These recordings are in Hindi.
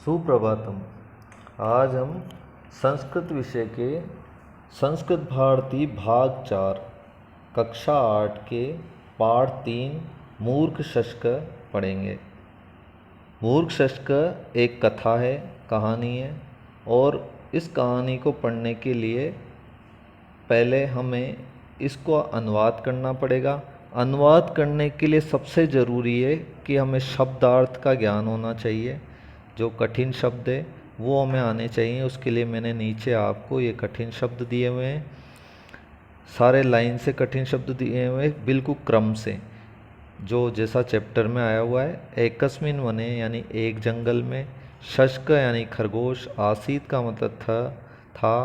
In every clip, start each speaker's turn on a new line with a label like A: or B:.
A: सुप्रभातम। आज हम संस्कृत विषय के संस्कृत भारती भाग 4 कक्षा 8 के पाठ 3 मूर्ख शश्क पढ़ेंगे। मूर्ख शश्क एक कथा है, कहानी है, और इस कहानी को पढ़ने के लिए पहले हमें इसको अनुवाद करना पड़ेगा। अनुवाद करने के लिए सबसे ज़रूरी है कि हमें शब्दार्थ का ज्ञान होना चाहिए। जो कठिन शब्द है वो हमें आने चाहिए। उसके लिए मैंने नीचे आपको ये कठिन शब्द दिए हुए हैं, सारे लाइन से कठिन शब्द दिए हुए हैं, बिल्कुल क्रम से, जो जैसा चैप्टर में आया हुआ है। एकस्मिन वने यानी एक जंगल में, शश्क यानी खरगोश, आसीत का मतलब था,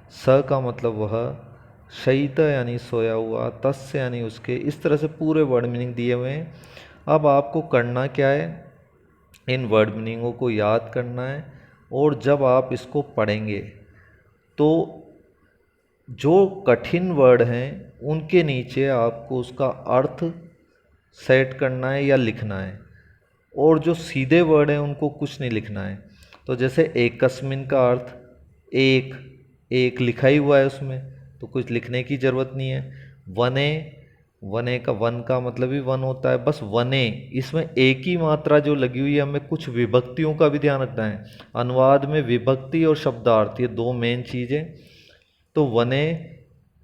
A: स का मतलब वह, शयित यानी सोया हुआ, तस्य यानी उसके। इस तरह से पूरे वर्ड मीनिंग दिए हुए हैं। अब आपको करना क्या है, इन वर्ड मीनिंगों को याद करना है, और जब आप इसको पढ़ेंगे तो जो कठिन वर्ड हैं उनके नीचे आपको उसका अर्थ सेट करना है या लिखना है, और जो सीधे वर्ड हैं उनको कुछ नहीं लिखना है। तो जैसे एकस्मिन का अर्थ एक, एक लिखा ही हुआ है उसमें, तो कुछ लिखने की ज़रूरत नहीं है। वने, वने का वन का मतलब ही वन होता है, बस वने, इसमें एक ही मात्रा जो लगी हुई है। हमें कुछ विभक्तियों का भी ध्यान रखना है। अनुवाद में विभक्ति और शब्दार्थ ये दो मेन चीज़ें। तो वने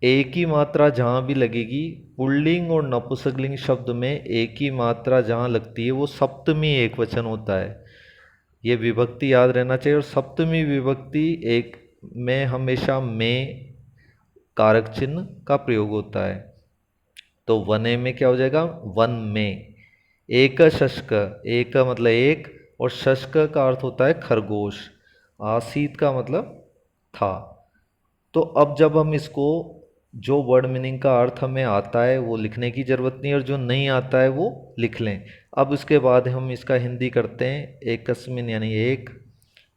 A: एक ही मात्रा जहाँ भी लगेगी, पुल्लिंग और नपुंसकलिंग शब्द में एक ही मात्रा जहाँ लगती है वो सप्तमी एक वचन होता है। ये विभक्ति याद रहना चाहिए। और सप्तमी विभक्ति एक में हमेशा में कारक चिन्ह का प्रयोग होता है। तो वने में क्या हो जाएगा, वन में। एक शश्क, एक का मतलब एक, और शश्क का अर्थ होता है खरगोश। आसीत का मतलब था। तो अब जब हम इसको, जो वर्ड मीनिंग का अर्थ हमें आता है वो लिखने की ज़रूरत नहीं, और जो नहीं आता है वो लिख लें। अब उसके बाद हम इसका हिंदी करते हैं। एकस्मिन यानी एक,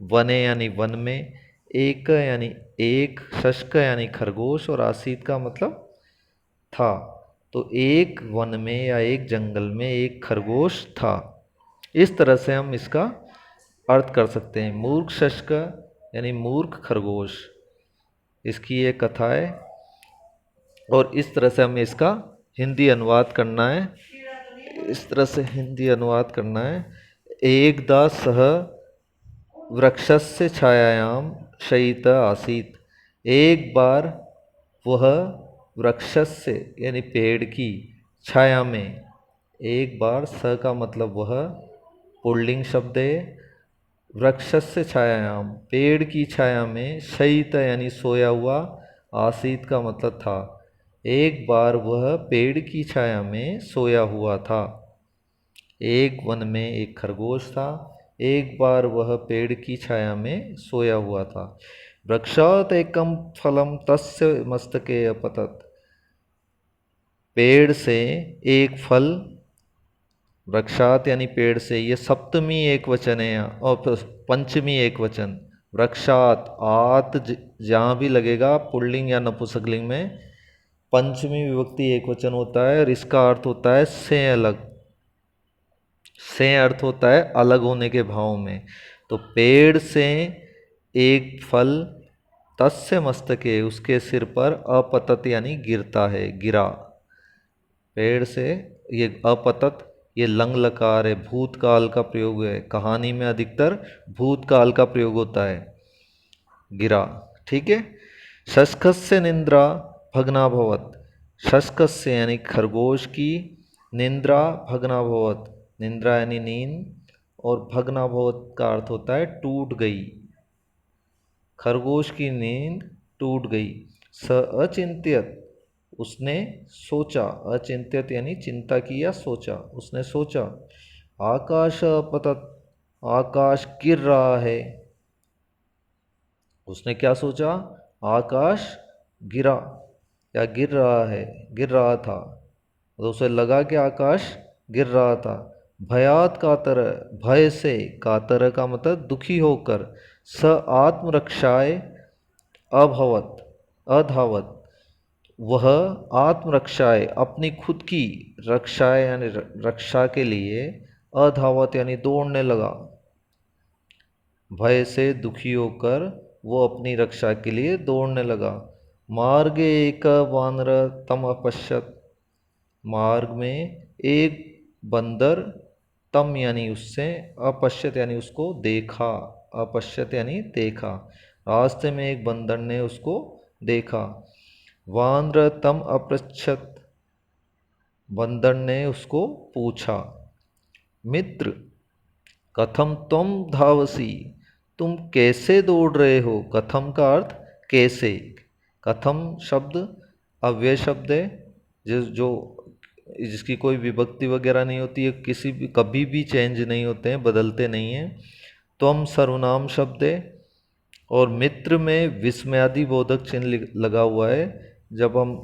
A: वने यानी वन में, एक यानी एक, शश्क यानी खरगोश, और आसीत का मतलब था। तो एक वन में या एक जंगल में एक खरगोश था। इस तरह से हम इसका अर्थ कर सकते हैं। मूर्ख शश्क यानी मूर्ख खरगोश, इसकी ये कथा है, और इस तरह से हमें इसका हिंदी अनुवाद करना है। इस तरह से हिंदी अनुवाद करना है। एकदा सह वृक्षस्य छायायाम शयित आसीत। एक बार वह वृक्षस्य यानी पेड़ की छाया में, एक बार स का मतलब वह पुल्लिंग शब्द है, वृक्षस्य छायायाम पेड़ की छाया में, शयित यानी सोया हुआ, आसीत का मतलब था। एक बार वह पेड़ की छाया में सोया हुआ था। एक वन में एक खरगोश था, एक बार वह पेड़ की छाया में सोया हुआ था। वृक्षात एकम फलम तस्य मस्तके अपतत। पेड़ से एक फल, वृक्षात यानी पेड़ से, ये सप्तमी एक वचन है, और पंचमी एक वचन। वृक्षात, आत जहाँ भी लगेगा पुल्लिंग या नपुंसकलिंग में, पंचमी विभक्ति एक वचन होता है, और इसका अर्थ होता है से अलग। से अर्थ होता है अलग होने के भाव में। तो पेड़ से एक फल, तस्य मस्तके उसके सिर पर, अपतत यानी गिरता है, गिरा। पेड़ से ये अपतत, ये लंग लकार है, भूतकाल का प्रयोग है। कहानी में अधिकतर भूतकाल का प्रयोग होता है, गिरा। ठीक है। शस्कस्य निंद्रा भग्नाभवत। शस्कस्य यानी खरगोश की, निंद्रा भग्नाभवत, निंद्रा यानी नींद, और भग्नाभवत का अर्थ होता है टूट गई। खरगोश की नींद टूट गई। स अचिंत्यत, उसने सोचा, अचिंत्यत यानी चिंता की या सोचा, उसने सोचा। आकाश अपतत, आकाश गिर रहा है, उसने क्या सोचा, आकाश गिरा या गिर रहा है, गिर रहा था, तो उसे लगा कि आकाश गिर रहा था। भयात कातर, भय से, कातर का मतलब दुखी होकर, स आत्मरक्षाए अभवत, अधावत, वह आत्मरक्षाए अपनी खुद की रक्षाए यानी रक्षा के लिए, अधावत यानी दौड़ने लगा। भय से दुखी होकर वो अपनी रक्षा के लिए दौड़ने लगा। मार्गे एक वानर तम अपश्यत, मार्ग में एक बंदर, तम यानी उससे, अपश्यत यानी उसको देखा, अपश्यत यानी देखा, रास्ते में एक बंदर ने उसको देखा। वानर तम अपृच्छत, बंदर ने उसको पूछा। मित्र कथम तुम धावसी, तुम कैसे दौड़ रहे हो। कथम का अर्थ कैसे। कथम शब्द अव्यय शब्द है, जो जिसकी कोई विभक्ति वगैरह नहीं होती है, किसी भी कभी भी चेंज नहीं होते हैं, बदलते नहीं हैं। त्वम सर्वनाम शब्द है और मित्र में विस्मयादि बोधक चिन्ह लगा हुआ है। जब हम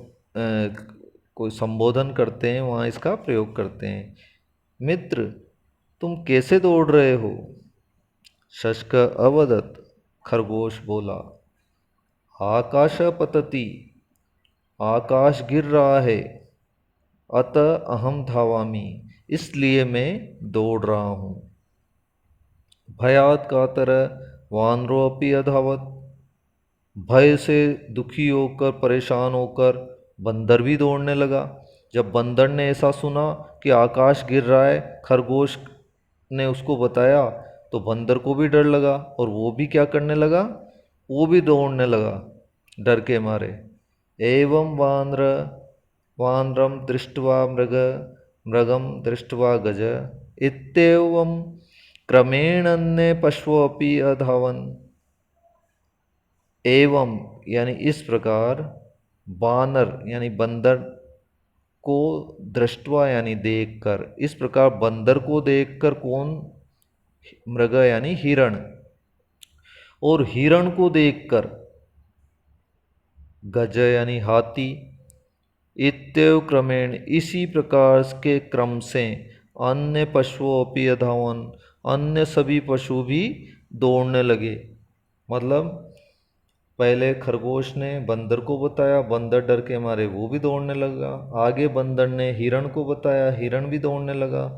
A: कोई संबोधन करते हैं वहाँ इसका प्रयोग करते हैं। मित्र तुम कैसे दौड़ रहे हो। शशक अवदत, खरगोश बोला। आकाश पतति, आकाश गिर रहा है। अतः अहम धावामि, इसलिए मैं दौड़ रहा हूँ। भयात कातर वानरोपि अधावत, भय से दुखी होकर परेशान होकर बंदर भी दौड़ने लगा। जब बंदर ने ऐसा सुना कि आकाश गिर रहा है, खरगोश ने उसको बताया, तो बंदर को भी डर लगा और वो भी क्या करने लगा, वो भी दौड़ने लगा डर के मारे। एवं वानर वानरम दृष्ट्वा मृग, मृगम दृष्ट्वा गज, इत्येवं क्रमेण अन्ये पशवोऽपि अधावन्। एवं यानी इस प्रकार, बानर यानी बंदर को दृष्टवा यानी देखकर, इस प्रकार बंदर को देखकर कौन, मृग यानी हिरण, और हिरण को देखकर गज यानी हाथी। इत्येव क्रमेण इसी प्रकार के क्रम से, अन्य पशुओं अपि अधावन, अन्य सभी पशु भी दौड़ने लगे। मतलब पहले खरगोश ने बंदर को बताया, बंदर डर के मारे वो भी दौड़ने लगा। आगे बंदर ने हिरण को बताया, हिरण भी दौड़ने लगा।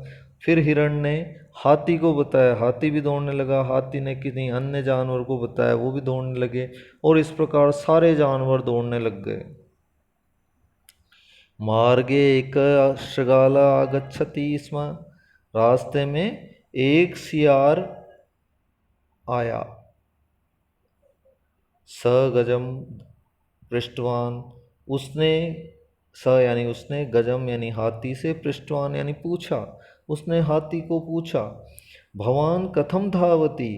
A: फिर हिरण ने हाथी को बताया, हाथी भी दौड़ने लगा। हाथी ने किसी अन्य जानवर को बताया, वो भी दौड़ने लगे। और इस प्रकार सारे जानवर दौड़ने लग गए। मार्गे एक शृगाला आगच्छति स्म, रास्ते में एक सियार आया। स गजम पृष्ठवान, उसने, स यानी उसने, गजम यानी हाथी से, पृष्ठवान यानी पूछा, उसने हाथी को पूछा। भवान कथम धावती,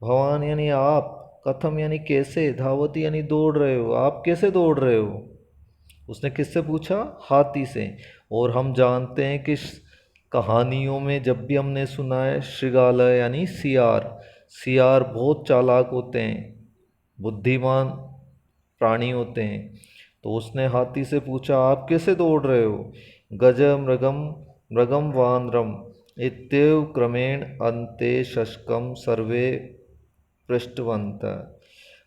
A: भवान यानी आप, कथम यानी कैसे, धावती यानी दौड़ रहे हो, आप कैसे दौड़ रहे हो। उसने किससे पूछा, हाथी से। और हम जानते हैं कि कहानियों में जब भी हमने सुना है शृगाल यानी सियार, सियार बहुत चालाक होते हैं, बुद्धिमान प्राणी होते हैं। तो उसने हाथी से पूछा, आप कैसे दौड़ रहे हो। गज मृगम, मृगम वानरम, इत्येव क्रमेण अन्ते शशकम सर्वे पृष्ठवंत।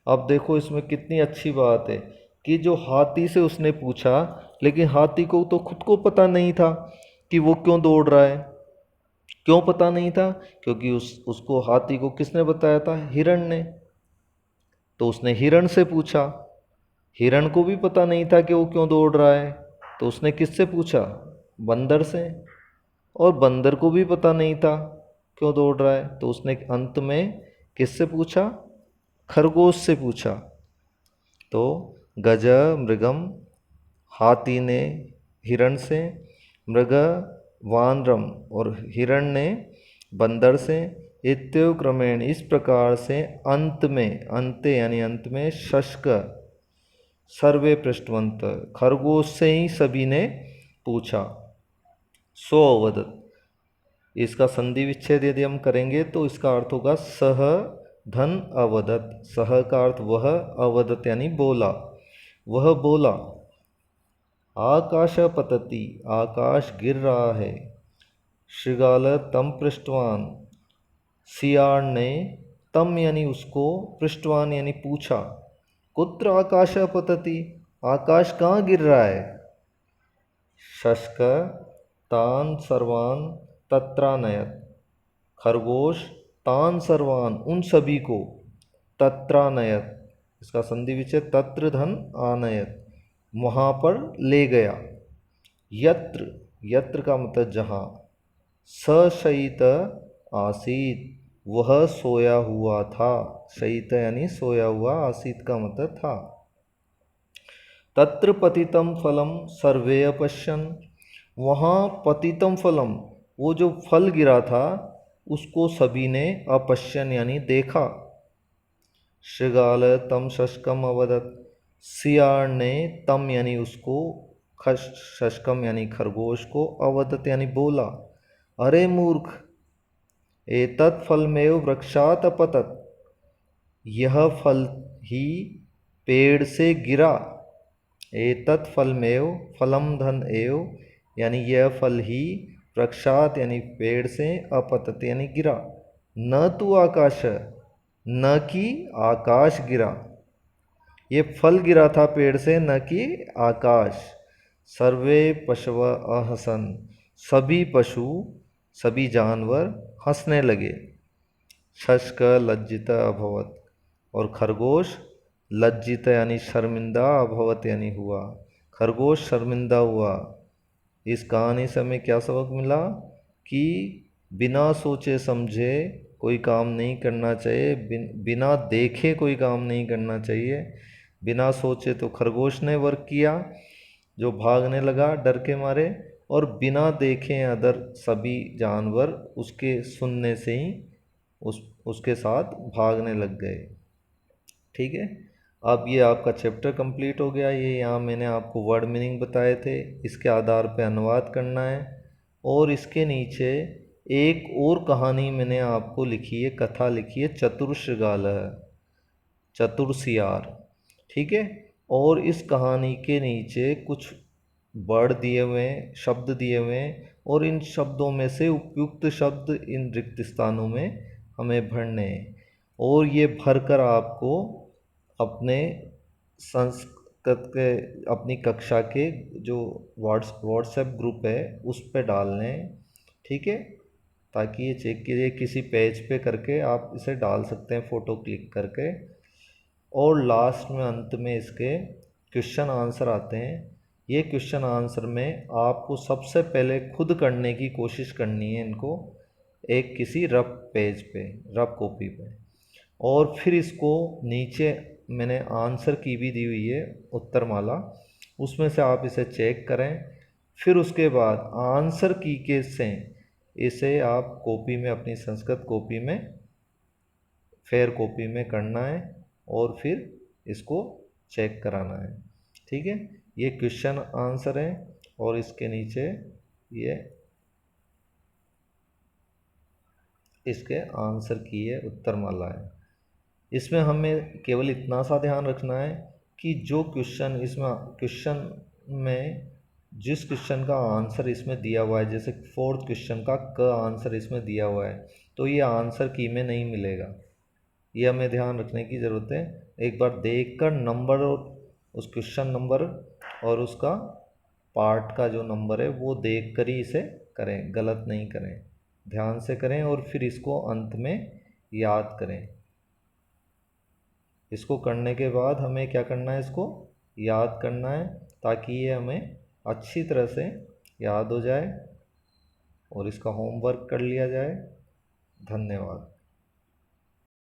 A: अब देखो इसमें कितनी अच्छी बात है कि जो हाथी से उसने पूछा, लेकिन हाथी को तो खुद को पता नहीं था कि वो क्यों दौड़ रहा है। क्यों पता नहीं था, क्योंकि उसको हाथी को किसने बताया था, हिरण ने। तो उसने हिरण से पूछा, हिरण को भी पता नहीं था कि वो क्यों दौड़ रहा है, तो उसने किससे पूछा, बंदर से। और बंदर को भी पता नहीं था क्यों दौड़ रहा है, तो उसने अंत में किससे पूछा, खरगोश से पूछा। तो गज मृगम, हाथी ने हिरण से, मृग वानरम, और हिरण ने बंदर से, इत्येव क्रमेण इस प्रकार से, अंत में, अंते यानी अंत में, शशक सर्वे पृष्ठवंत, खरगोश से ही सभी ने पूछा। सो अवदत, इसका संधि विच्छेद यदि हम करेंगे तो इसका अर्थ होगा सह धन अवदत। सह का अर्थ वह, अवदत यानी बोला, वह बोला। आकाश पतति, आकाश गिर रहा है। शृगाल तम पृष्ठवान, सियार ने तम यानी उसको, पृष्ठवान यानी पूछा। कुत्र आकाश पतति, आकाश कहाँ गिर रहा है। शशक तान सर्वान तत्रानयत, खरगोश तान सर्वान उन सभी को, तत्रानयत इसका संधि विच्छेद तत्र धन आनयत वहाँ पर ले गया, यत्र यत्र का मतलब जहाँ, सशयित आसीत वह सोया हुआ था, शयित यानी सोया हुआ, आसीत का मतलब था। तत्र पतितम फलम सर्वे अपश्यन् वहाँ पतितम फलम वो जो फल गिरा था उसको सभी ने अपश्यन् यानी देखा। शृगाल तम शशकम अवदत सियार ने तम यानी उसको, शशकम यानी खरगोश को, अवदत यानी बोला, अरे मूर्ख, एतत् फलमेव वृक्षात् अपतत यह फल ही पेड़ से गिरा, एतत् फलमेव फलम धन एव यानी यह फल ही वृक्षात यानी पेड़ से, अपतत यानी गिरा, न तू आकाश न कि आकाश गिरा, ये फल गिरा था पेड़ से न कि आकाश। सर्वे पशव अहसन सभी पशु सभी जानवर हंसने लगे। शशक लज्जित अभवत और खरगोश लज्जित यानी शर्मिंदा, अभवत यानी हुआ, खरगोश शर्मिंदा हुआ। इस कहानी से हमें क्या सबक मिला कि बिना सोचे समझे कोई काम नहीं करना चाहिए, बिना देखे कोई काम नहीं करना चाहिए। बिना सोचे तो खरगोश ने वर्क किया जो भागने लगा डर के मारे, और बिना देखे अदर सभी जानवर उसके सुनने से ही उसके साथ भागने लग गए। ठीक है, अब ये आपका चैप्टर कंप्लीट हो गया। ये यहाँ मैंने आपको वर्ड मीनिंग बताए थे, इसके आधार पे अनुवाद करना है। और इसके नीचे एक और कहानी मैंने आपको लिखी है, कथा लिखी है, चतुरशृगालः चतुरसियार। ठीक है, और इस कहानी के नीचे कुछ वर्ड दिए हुए हैं, शब्द दिए हुए हैं, और इन शब्दों में से उपयुक्त शब्द इन रिक्त स्थानों में हमें भरने हैं। और ये भरकर आपको अपने संस्कृत के अपनी कक्षा के जो व्हाट्सएप ग्रुप है उस पर डालने हैं। ठीक है, ताकि ये चेक कीजिए, किसी पेज पे करके आप इसे डाल सकते हैं फ़ोटो क्लिक करके। और लास्ट में अंत में इसके क्वेश्चन आंसर आते हैं। ये क्वेश्चन आंसर में आपको सबसे पहले खुद करने की कोशिश करनी है इनको, एक किसी रफ पेज पे, रफ कॉपी पे, और फिर इसको नीचे मैंने आंसर की भी दी हुई है उत्तरमाला, उसमें से आप इसे चेक करें। फिर उसके बाद आंसर की के से इसे आप कॉपी में, अपनी संस्कृत कॉपी में, फेयर कॉपी में करना है और फिर इसको चेक कराना है। ठीक है, ये क्वेश्चन आंसर है और इसके नीचे ये इसके आंसर की है उत्तरमाला है। इसमें हमें केवल इतना सा ध्यान रखना है कि जो क्वेश्चन इसमें, क्वेश्चन में जिस क्वेश्चन का आंसर इसमें दिया हुआ है, जैसे फोर्थ क्वेश्चन का क आंसर इसमें दिया हुआ है, तो ये आंसर की में नहीं मिलेगा। ये हमें ध्यान रखने की ज़रूरत है। एक बार देखकर नंबर और उस क्वेश्चन नंबर और उसका पार्ट का जो नंबर है वो देख कर ही इसे करें, गलत नहीं करें, ध्यान से करें और फिर इसको अंत में याद करें। इसको करने के बाद हमें क्या करना है, इसको याद करना है ताकि ये हमें अच्छी तरह से याद हो जाए और इसका होमवर्क कर लिया जाए। धन्यवाद।